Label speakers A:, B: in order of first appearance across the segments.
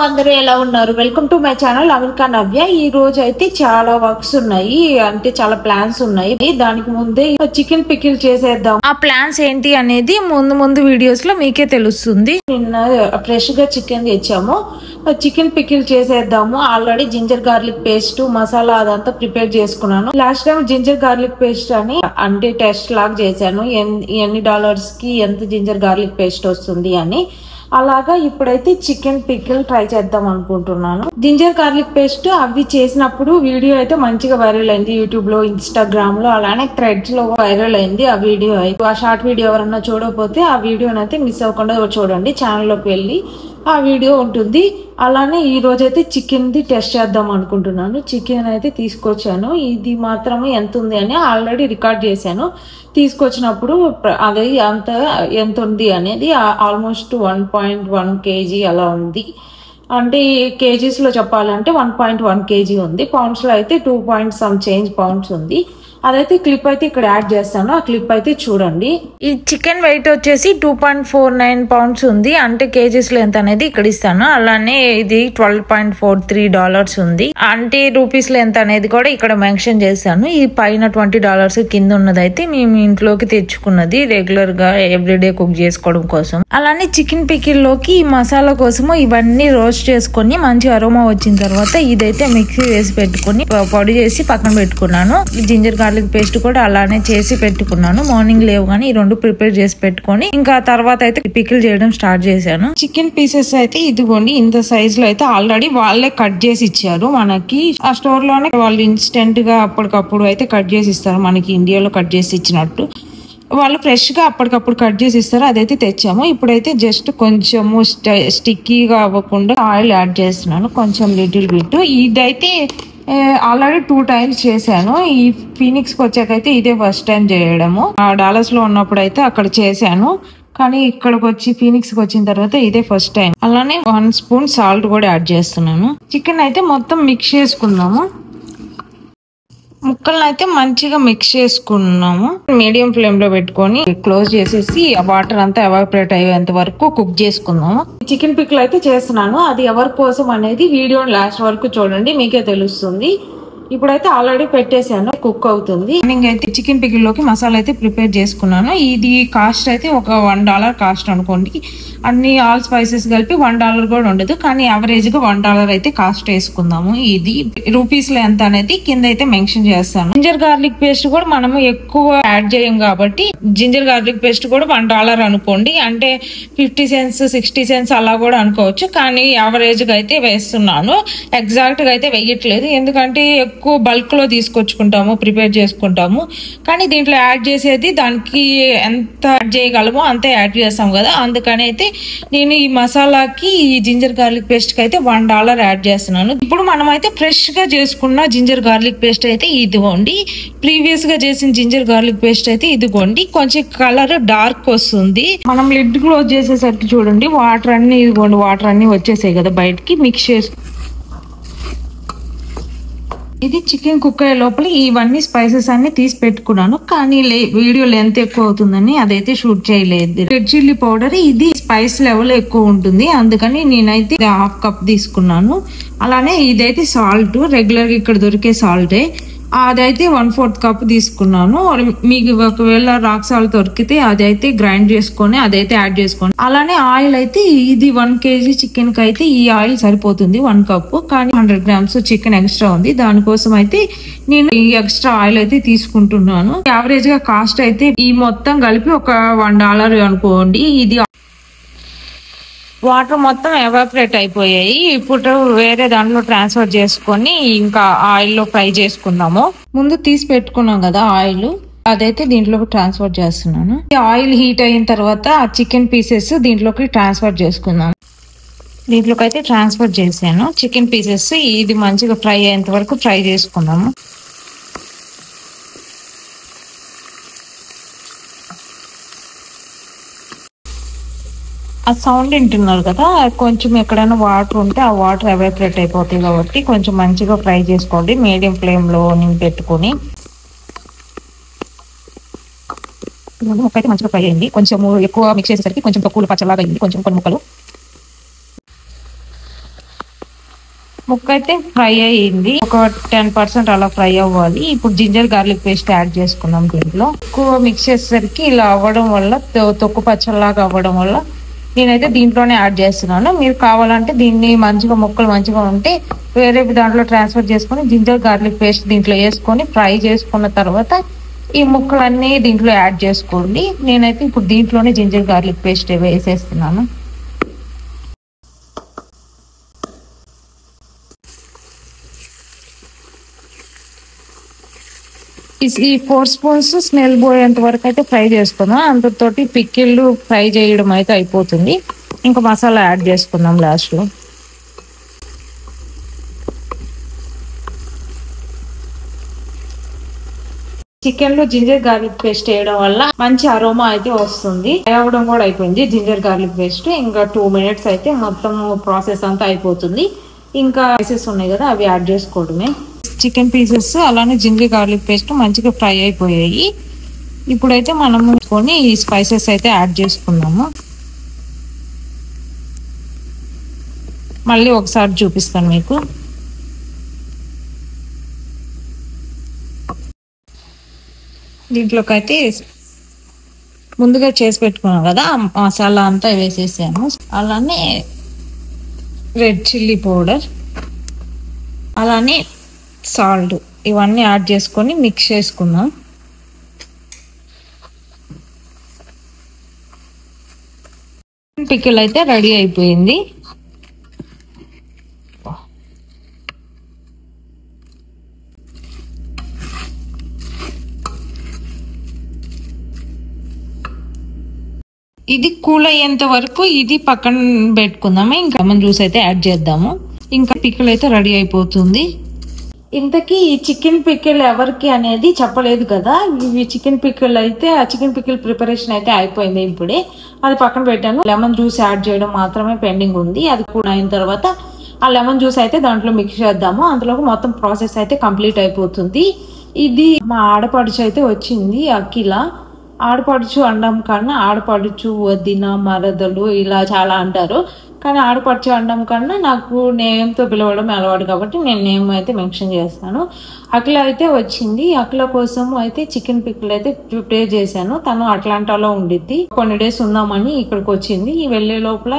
A: అందరూ ఎలా ఉన్నారు? Welcome to my channel America Navya. ఈ రోజు అయితే చాలా వర్క్స్ ఉన్నాయి, అంటే చాలా ప్లాన్స్ ఉన్నాయి. దానికి ముందే చికెన్ పికిల్ చేసేద్దాం. ఆ ప్లాన్స్ ఏంటి అనేది ముందు వీడియోస్ లో మీకే తెలుస్తుంది. నిన్న ఫ్రెష్ గా చికెన్ తెచ్చాము, చికెన్ పికిల్ చేసేద్దాము. Already ginger garlic paste masala అదంతా ప్రిపేర్ చేసుకున్నాను. Last time ginger garlic paste అని అంటే టెస్ట్ లాగా చేశాను, ఎన్ని డాలర్స్ కి ఎంత జింజర్ గార్లిక్ పేస్ట్ వస్తుంది అని. అలాగా ఇప్పుడైతే చికెన్ పికిల్ ట్రై చేద్దాం అనుకుంటున్నాను. జింజర్ గార్లిక్ పేస్ట్ అవి చేసినప్పుడు వీడియో అయితే మంచిగా వైరల్ అయింది. యూట్యూబ్ లో, ఇన్స్టాగ్రామ్ లో, అలానే థ్రెడ్స్ లో వైరల్ అయింది ఆ వీడియో. అయితే ఆ షార్ట్ వీడియో ఎవరన్నా చూడకపోతే ఆ వీడియోని అయితే మిస్ అవ్వకుండా చూడండి, ఛానల్లోకి వెళ్ళి ఆ వీడియో ఉంటుంది. అలానే ఈ రోజు అయితే చికెన్ ది టెస్ట్ చేద్దాం అనుకుంటున్నాను. చికెన్ అయితే తీసుకొచ్చాను, ఇది మాత్రమే ఎంత ఉంది అని ఆల్రెడీ రికార్డ్ చేశాను. తీసుకొచ్చినప్పుడు అది ఎంత ఉంది అనేది ఆల్మోస్ట్ 1.1 kg అలా ఉంది. అంటే కేజీస్ లో చెప్పాలంటే 1.1 kg ఉంది. పౌండ్స్ లో అయితే 2.some పౌండ్స్ ఉంది. అదైతే క్లిప్ అయితే ఇక్కడ యాడ్ చేస్తాను, ఆ క్లిప్ అయితే చూడండి. ఈ చికెన్ వెయిట్ వచ్చేసి 2.49 pounds ఉంది, అంటే కేజీస్ లో ఎంత అనేది ఇక్కడ ఇస్తాను. అలానే ఇది $12.43 ఉంది, అంటే రూపీస్ లో ఎంత అనేది కూడా ఇక్కడ మెన్షన్ చేస్తాను. ఈ పైన $20 కింద ఉన్నదైతే మేము ఇంట్లోకి తెచ్చుకున్నది, రెగ్యులర్ గా ఎవ్రీడే కుక్ చేసుకోవడం కోసం. అలానే చికెన్ పికిల్ లోకి ఈ మసాలా కోసము ఇవన్నీ రోస్ట్ చేసుకొని మంచి అరోమా వచ్చిన తర్వాత ఇదైతే మిక్సీ వేసి పెట్టుకుని పొడి చేసి పక్కన పెట్టుకున్నాను. జింజర్ గార్లిక్ పేస్ట్ కూడా అలానే చేసి పెట్టుకున్నాను. మార్నింగ్ లేవుగానే ఈ రెండు ప్రిపేర్ చేసి పెట్టుకొని ఇంకా తర్వాత అయితే పికిల్ చేయడం స్టార్ట్ చేశాను. చికెన్ పీసెస్ అయితే ఇదిగోండి ఇంత సైజ్ లో అయితే ఆల్రెడీ వాళ్ళే కట్ చేసి ఇచ్చారు మనకి. ఆ స్టోర్ లోనే వాళ్ళు ఇన్స్టెంట్ గా అప్పటికప్పుడు అయితే కట్ చేసి ఇస్తారు, మనకి ఇండియాలో కట్ చేసి ఇచ్చినట్టు వాళ్ళు ఫ్రెష్ గా అప్పటికప్పుడు కట్ చేసి ఇస్తారు. అదైతే తెచ్చాము. ఇప్పుడైతే జస్ట్ కొంచెము స్టిక్కీగా అవ్వకుండా ఆయిల్ యాడ్ చేస్తున్నాను, కొంచెం లిటిల్ బిట్. ఇదైతే ఆల్రెడీ 2 times చేశాను. ఈ ఫీనిక్స్ కి వచ్చాకైతే ఇదే ఫస్ట్ టైం చేయడము. డాలస్ లో ఉన్నప్పుడు అయితే అక్కడ చేశాను, కానీ ఇక్కడికి వచ్చి ఫీనిక్స్ కి వచ్చిన తర్వాత ఇదే ఫస్ట్ టైం. అలానే 1 spoon సాల్ట్ కూడా యాడ్ చేస్తున్నాను. చికెన్ అయితే మొత్తం మిక్స్ చేసుకుందాము. ముక్కలను అయితే మంచిగా మిక్స్ చేసుకున్నాము. మీడియం ఫ్లేమ్ లో పెట్టుకొని క్లోజ్ చేసేసి ఆ వాటర్ అంతా ఎవాపరేట్ అయ్యేంత వరకు కుక్ చేసుకుందాము. చికెన్ పికిల్ అయితే చేస్తున్నాను, అది ఎవరి కోసం అనేది వీడియో లాస్ట్ వరకు చూడండి, మీకే తెలుస్తుంది. ఇప్పుడైతే ఆల్రెడీ పెట్టేశాను, కుక్ అవుతుంది. అయితే చికెన్ పికిల్ లోకి మసాలా అయితే ప్రిపేర్ చేసుకున్నాను. ఇది కాస్ట్ అయితే ఒక $1 కాస్ట్ అనుకోండి. అన్ని ఆల్ స్పైసెస్ కలిపి $1 కూడా ఉండదు, కానీ యావరేజ్ గా $1 అయితే కాస్ట్ వేసుకుందాము. ఇది రూపీస్ లో ఎంత అనేది కింద అయితే మెన్షన్ చేస్తాను. జింజర్ గార్లిక్ పేస్ట్ కూడా మనము ఎక్కువ యాడ్ చేయం కాబట్టి జింజర్ గార్లిక్ పేస్ట్ కూడా $1 అనుకోండి, అంటే 50 cents 60 cents అలా కూడా అనుకోవచ్చు. కానీ యావరేజ్ గా అయితే వేస్తున్నాను, ఎగ్జాక్ట్ గా అయితే వేయట్లేదు, ఎందుకంటే ఎక్కువ బల్క్ లో తీసుకొచ్చుకుంటాము, ప్రిపేర్ చేసుకుంటాము. కానీ దీంట్లో యాడ్ చేసేది దానికి ఎంత యాడ్ చేయగలమో అంతే యాడ్ చేస్తాం కదా, అందుకని అయితే నేను ఈ మసాలాకి ఈ జింజర్ గార్లిక్ పేస్ట్ కి అయితే $1 యాడ్ చేస్తున్నాను. ఇప్పుడు మనం అయితే ఫ్రెష్ గా చేసుకున్న జింజర్ గార్లిక్ పేస్ట్ అయితే ఇదిగోండి, ప్రీవియస్ గా చేసిన జింజర్ గార్లిక్ పేస్ట్ అయితే ఇదిగోండి. కొంచెం కలర్ డార్క్ వస్తుంది. మనం లిడ్ క్లోజ్ చేసేసరికి చూడండి వాటర్ అన్ని ఇదిగోండి, వాటర్ అన్ని వచ్చేసాయి కదా బయటికి. మిక్స్ చేసి ఇది చికెన్ కుక్ అయ్యే లోపల ఇవన్నీ స్పైసెస్ అన్ని తీసి పెట్టుకున్నాను, కానీ వీడియో లెంత్ ఎక్కువ అవుతుందని అదైతే షూట్ చేయలేదు. రెడ్ చిల్లీ పౌడర్ ఇది స్పైస్ లెవెల్ ఎక్కువ ఉంటుంది, అందుకని నేనైతే 1/2 cup తీసుకున్నాను. అలానే ఇదైతే సాల్ట్, రెగ్యులర్ గా ఇక్కడ దొరికే సాల్టే, అదైతే 1/4 cup తీసుకున్నాను. మీకు ఒకవేళ రాక్ సాల్ట్ దొరికితే అదైతే గ్రైండ్ చేసుకొని అదైతే యాడ్ చేసుకోండి. అలానే ఆయిల్ అయితే ఇది 1 kg చికెన్ కి అయితే ఈ ఆయిల్ సరిపోతుంది 1 cup, కానీ 100 grams చికెన్ ఎక్స్ట్రా ఉంది, దానికోసం అయితే నేను ఈ ఎక్స్ట్రా ఆయిల్ అయితే తీసుకుంటున్నాను. యావరేజ్ గా కాస్ట్ అయితే ఈ మొత్తం కలిపి ఒక $1 అనుకోండి. ఇది వాటర్ మొత్తం ఎవాపరేట్ అయిపోయాయి. ఇప్పుడు వేరే దాంట్లో ట్రాన్స్ఫర్ చేసుకొని ఇంకా ఆయిల్ లో ఫ్రై చేసుకుందాము. ముందు తీసి పెట్టుకున్నాం కదా ఆయిల్, అదైతే దీంట్లోకి ట్రాన్స్ఫర్ చేస్తున్నాను. ఆయిల్ హీట్ అయిన తర్వాత ఆ చికెన్ పీసెస్ దీంట్లోకి ట్రాన్స్ఫర్ చేసుకుందాం. దీంట్లోకి అయితే ట్రాన్స్ఫర్ చేశాను చికెన్ పీసెస్. ఇది మంచిగా ఫ్రై అయ్యేంత వరకు ఫ్రై చేసుకుందాము. ఆ సౌండ్ వింటున్నారు కదా, కొంచెం ఎక్కడైనా వాటర్ ఉంటే ఆ వాటర్ ఎవాపరేట్ అయిపోతాయి కాబట్టి కొంచెం మంచిగా ఫ్రై చేసుకోండి మీడియం ఫ్లేమ్ లో పెట్టుకొని. అయితే మంచిగా ఫ్రై అయింది, కొంచెం ఎక్కువ మిక్స్ చేసేసరికి కొంచెం తక్కువ పచ్చలాగా అయింది, కొంచెం కొన్ని ముక్కలు. ముక్క అయితే ఫ్రై అయ్యింది, ఒక 10% అలా ఫ్రై అవ్వాలి. ఇప్పుడు జింజర్ గార్లిక్ పేస్ట్ యాడ్ చేసుకున్నాం. దీంట్లో ఎక్కువ మిక్స్ చేసేసరికి ఇలా అవ్వడం వల్ల, తొక్కు పచ్చలాగా అవ్వడం వల్ల నేనైతే దీంట్లోనే యాడ్ చేస్తున్నాను. మీరు కావాలంటే దీన్ని మంచిగా ముక్కలు మంచిగా ఉంటే వేరే దాంట్లో ట్రాన్స్ఫర్ చేసుకొని జింజర్ గార్లిక్ పేస్ట్ దీంట్లో వేసుకొని ఫ్రై చేసుకున్న తర్వాత ఈ ముక్కలన్నీ దీంట్లో యాడ్ చేసుకోండి. నేనైతే ఇప్పుడు దీంట్లోనే జింజర్ గార్లిక్ పేస్ట్ వేసేస్తున్నాను. ఈ 4 స్పూన్స్ స్మెల్ పోయేంత వరకు అయితే ఫ్రై చేసుకుందాం. అంతతోటి పికిళ్ళు ఫ్రై చేయడం అయితే అయిపోతుంది. ఇంకా మసాలా యాడ్ చేసుకుందాం లాస్ట్లో. చికెన్ లో జింజర్ గార్లిక్ పేస్ట్ వేయడం వల్ల మంచి అరోమా అయితే వస్తుంది. అవ్వడం కూడా అయిపోయింది జింజర్ గార్లిక్ పేస్ట్. ఇంకా 2 మినిట్స్ అయితే మొత్తం ప్రాసెస్ అంతా అయిపోతుంది. ఇంకా స్పైసెస్ ఉన్నాయి కదా, అవి యాడ్ చేసుకోవడమే. చికెన్ పీసెస్ అలానే జింజర్ గార్లిక్ పేస్ట్ మంచిగా ఫ్రై అయిపోయాయి. ఇప్పుడైతే మనము ఈ స్పైసెస్ అయితే యాడ్ చేసుకున్నాము. మళ్ళీ ఒకసారి చూపిస్తాను మీకు. దీంట్లోకి అయితే ముందుగా చేసి పెట్టుకున్నాం కదా మసాలా అంతా వేసేసాను. అలానే రెడ్ చిల్లీ పౌడర్, అలానే సాల్ట్, ఇవన్నీ యాడ్ చేసుకొని మిక్స్ చేసుకుందాం. పికిల్ అయితే రెడీ అయిపోయింది. ఇది కూల్ అయ్యేంత వరకు ఇది పక్కన పెట్టుకుందాము. ఇంకా లెమన్ జ్యూస్ అయితే యాడ్ చేద్దాము. ఇంకా పికిల్ అయితే రెడీ అయిపోతుంది. ఇంతకీ ఈ చికెన్ పికిల్ ఎవరికి అనేది చెప్పలేదు కదా. ఇవి చికెన్ పికిల్ అయితే, ఆ చికెన్ పికిల్ ప్రిపరేషన్ అయితే అయిపోయింది. ఇప్పుడే అది పక్కన పెట్టాను. లెమన్ జ్యూస్ యాడ్ చేయడం మాత్రమే పెండింగ్ ఉంది. అది కూడా అయిన తర్వాత ఆ లెమన్ జ్యూస్ అయితే దాంట్లో మిక్స్ చేద్దాము. అందులోకి మొత్తం ప్రాసెస్ అయితే కంప్లీట్ అయిపోతుంది. ఇది మా ఆడపడుచు అయితే వచ్చింది, అఖిల. ఆడపడుచు అనడం కన్నా ఆడపడుచు, వదిన, మరదలు ఇలా చాలా అంటారు. కానీ ఆడపడుచు అనడం కన్నా నాకు నేమ్తో పిలవడం అలవాటు కాబట్టి నేను నేమ్ అయితే మెన్షన్ చేస్తాను. అఖిల అయితే వచ్చింది. అఖిల కోసం అయితే చికెన్ పికిల్ అయితే ప్రిపేర్ చేశాను. తను అట్లాంటాలో ఉండిద్ది. కొన్ని డేస్ ఉందామని ఇక్కడికి వచ్చింది. ఈ వెళ్ళే లోపల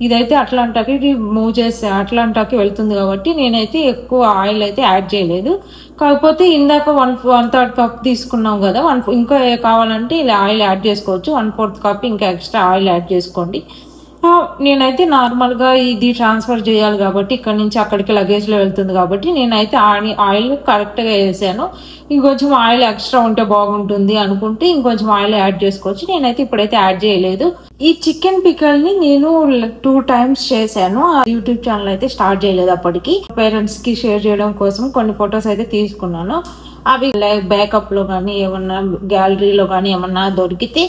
A: ఇదైతే అట్లాంటాకి మూవ్ చేసి అట్లాంటాకి వెళ్తుంది కాబట్టి నేనైతే ఎక్కువ ఆయిల్ అయితే యాడ్ చేయలేదు. కాకపోతే ఇందాక 1/3 కప్ తీసుకున్నాం కదా, ఇంకా కావాలంటే ఇలా ఆయిల్ యాడ్ చేసుకోవచ్చు. 1/4 కప్ ఇంకా ఎక్స్ట్రా ఆయిల్ యాడ్ చేసుకోండి. నేనైతే నార్మల్గా ఇది ట్రాన్స్ఫర్ చేయాలి కాబట్టి ఇక్కడ నుంచి అక్కడికి లగేజ్లో వెళ్తుంది కాబట్టి నేనైతే ఆయిల్ కరెక్ట్గా వేసాను. ఇంకొంచెం ఆయిల్ ఎక్స్ట్రా ఉంటే బాగుంటుంది అనుకుంటే ఇంకొంచెం ఆయిల్ యాడ్ చేసుకోవచ్చు. నేనైతే ఇప్పుడైతే యాడ్ చేయలేదు. ఈ చికెన్ పికల్ని నేను 2 times చేశాను. యూట్యూబ్ ఛానల్ అయితే స్టార్ట్ చేయలేదు అప్పటికి. పేరెంట్స్ కి షేర్ చేయడం కోసం కొన్ని ఫొటోస్ అయితే తీసుకున్నాను. అవి బ్యాకప్ లో కానీ ఏమన్నా గ్యాలరీలో కానీ ఏమన్నా దొరికితే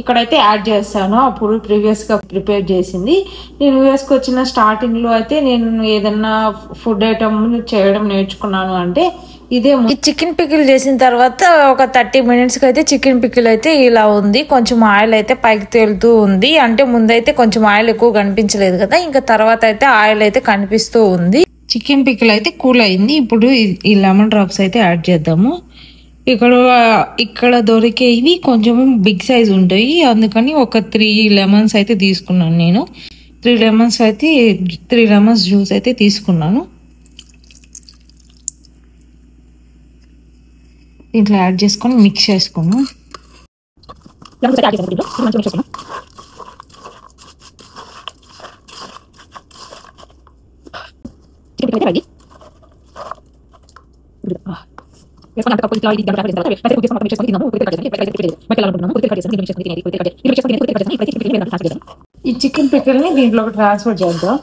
A: ఇక్కడైతే యాడ్ చేస్తాను. అప్పుడు ప్రీవియస్ గా ప్రిపేర్ చేసింది. నేను యూఎస్కి వచ్చిన స్టార్టింగ్ లో అయితే నేను ఏదన్నా ఫుడ్ ఐటమ్ చేయడం నేర్చుకున్నాను అంటే ఇదే. ఈ చికెన్ పికిల్ చేసిన తర్వాత ఒక 30 minutes కి అయితే చికెన్ పికిల్ అయితే ఇలా ఉంది. కొంచెం ఆయిల్ అయితే పైకి తేలుతూ ఉంది. అంటే ముందైతే కొంచెం ఆయిల్ ఎక్కువ కనిపించలేదు కదా, ఇంకా తర్వాత అయితే ఆయిల్ అయితే కనిపిస్తూ ఉంది. చికెన్ పికిల్ అయితే కూల్ అయింది. ఇప్పుడు ఈ లెమన్ డ్రాప్స్ అయితే యాడ్ చేద్దాము. ఇక్కడ దొరికేవి కొంచెం బిగ్ సైజ్ ఉంటాయి, అందుకని ఒక 3 lemons అయితే తీసుకున్నాను. నేను 3 lemons జ్యూస్ అయితే తీసుకున్నాను. దీంట్లో యాడ్ చేసుకొని మిక్స్ చేసుకున్నాను. ఈ చికెన్ పికిల్ ని దీంట్లోకి ట్రాన్స్ఫర్ చేద్దాం.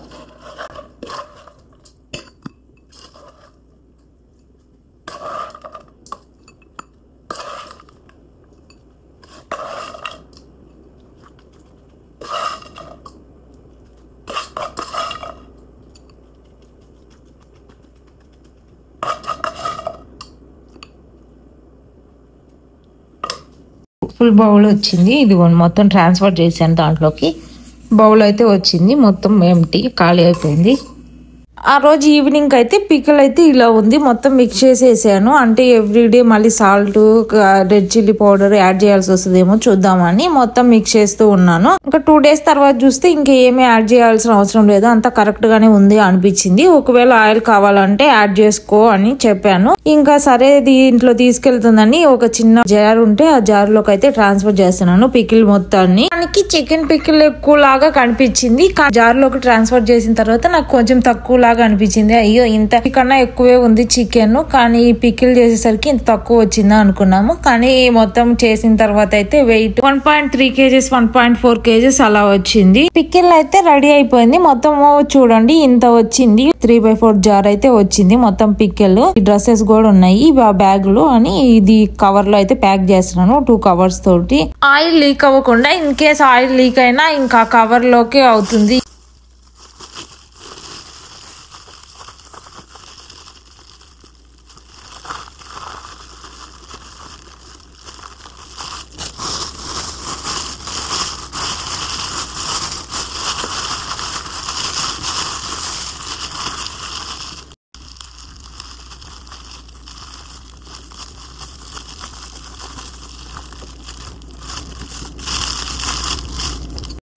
A: ఫుల్ బౌల్ వచ్చింది. ఇది మొత్తం ట్రాన్స్ఫర్ చేశాను దాంట్లోకి. బౌల్ అయితే వచ్చింది, మొత్తం ఎంటీ ఖాళీ అయిపోయింది. ఆ రోజు ఈవినింగ్ అయితే పికిల్ అయితే ఇలా ఉంది, మొత్తం మిక్స్ చేసేసాను. అంటే ఎవ్రీడే మళ్ళీ salt, red chilli powder add చేయాల్సి వస్తుందేమో చూద్దామని మొత్తం మిక్స్ చేస్తూ ఉన్నాను. ఇంకా 2 days తర్వాత చూస్తే ఇంకా ఏమీ యాడ్ చేయాల్సిన అవసరం లేదు, అంతా కరెక్ట్ గానే ఉంది అనిపించింది. ఒకవేళ ఆయిల్ కావాలంటే యాడ్ చేసుకో అని చెప్పాను. ఇంకా సరే ఇంట్లో తీసుకెళ్తుందని ఒక చిన్న జార్ ఉంటే ఆ జార్ లోకి అయితే ట్రాన్స్ఫర్ చేస్తున్నాను పికిల్ మొత్తాన్ని. దానికి చికెన్ పికిల్ ఎక్కువ లాగా కనిపించింది, జార్ లోకి ట్రాన్స్ఫర్ చేసిన తర్వాత నాకు కొంచెం తక్కువ లాగా అనిపించింది. అయ్యో ఇంత కన్నా ఎక్కువే ఉంది చికెన్, కానీ పికిల్ చేసేసరికి ఇంత తక్కువ వచ్చిందా అనుకున్నాము. కానీ మొత్తం చేసిన తర్వాత అయితే వెయిట్ 1.3 kgs 1.4 kgs అలా వచ్చింది. పికిల్ అయితే రెడీ అయిపోయింది. మొత్తం చూడండి ఇంత వచ్చింది, 3/4 జార్ అయితే వచ్చింది మొత్తం పికిల్. డ్రెస్సెస్ కూడా ఉన్నాయి ఆ బ్యాగ్ లో అని ఇది కవర్ లో అయితే ప్యాక్ చేస్తున్నాను 2 covers తోటి. ఆయిల్ లీక్ అవ్వకుండా, ఇన్ కేస్ ఆయిల్ లీక్ అయినా ఇంకా కవర్ లోకే అవుతుంది.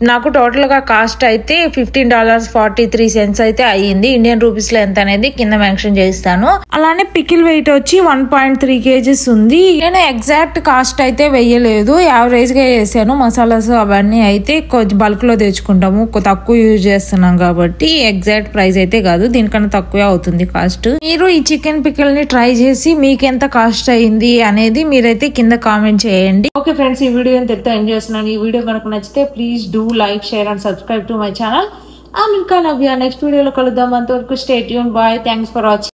A: నాకు టోటల్ గా కాస్ట్ అయితే $15.43 అయితే అయ్యింది. ఇండియన్ రూపీస్ లో ఎంత అనేది కింద మెన్షన్ చేస్తాను. అలానే పికిల్ వెయిట్ వచ్చి 1.3 kgs ఉంది. నేను ఎగ్జాక్ట్ కాస్ట్ అయితే వెయ్యలేదు, యావరేజ్ గా వేసాను. మసాలాస్ అవన్నీ అయితే కొంచెం బల్క్ లో తెచ్చుకుంటాము, తక్కువ యూజ్ చేస్తున్నాం కాబట్టి ఎగ్జాక్ట్ ప్రైస్ అయితే కాదు, దీనికన్నా తక్కువే అవుతుంది కాస్ట్. మీరు ఈ చికెన్ పికిల్ ని ట్రై చేసి మీకు ఎంత కాస్ట్ అయింది అనేది మీరైతే కింద కామెంట్ చేయండి. ఓకే ఫ్రెండ్స్, ఈ వీడియో ఎంతో ఎంజాయ్ చేస్తున్నాను. ఈ వీడియో కనుక నచ్చితే please do like, share and subscribe to my channel. I'm Milka Navya. Next video lo kaluddam. Antavaraku stay tuned. Bye. Thanks for watching.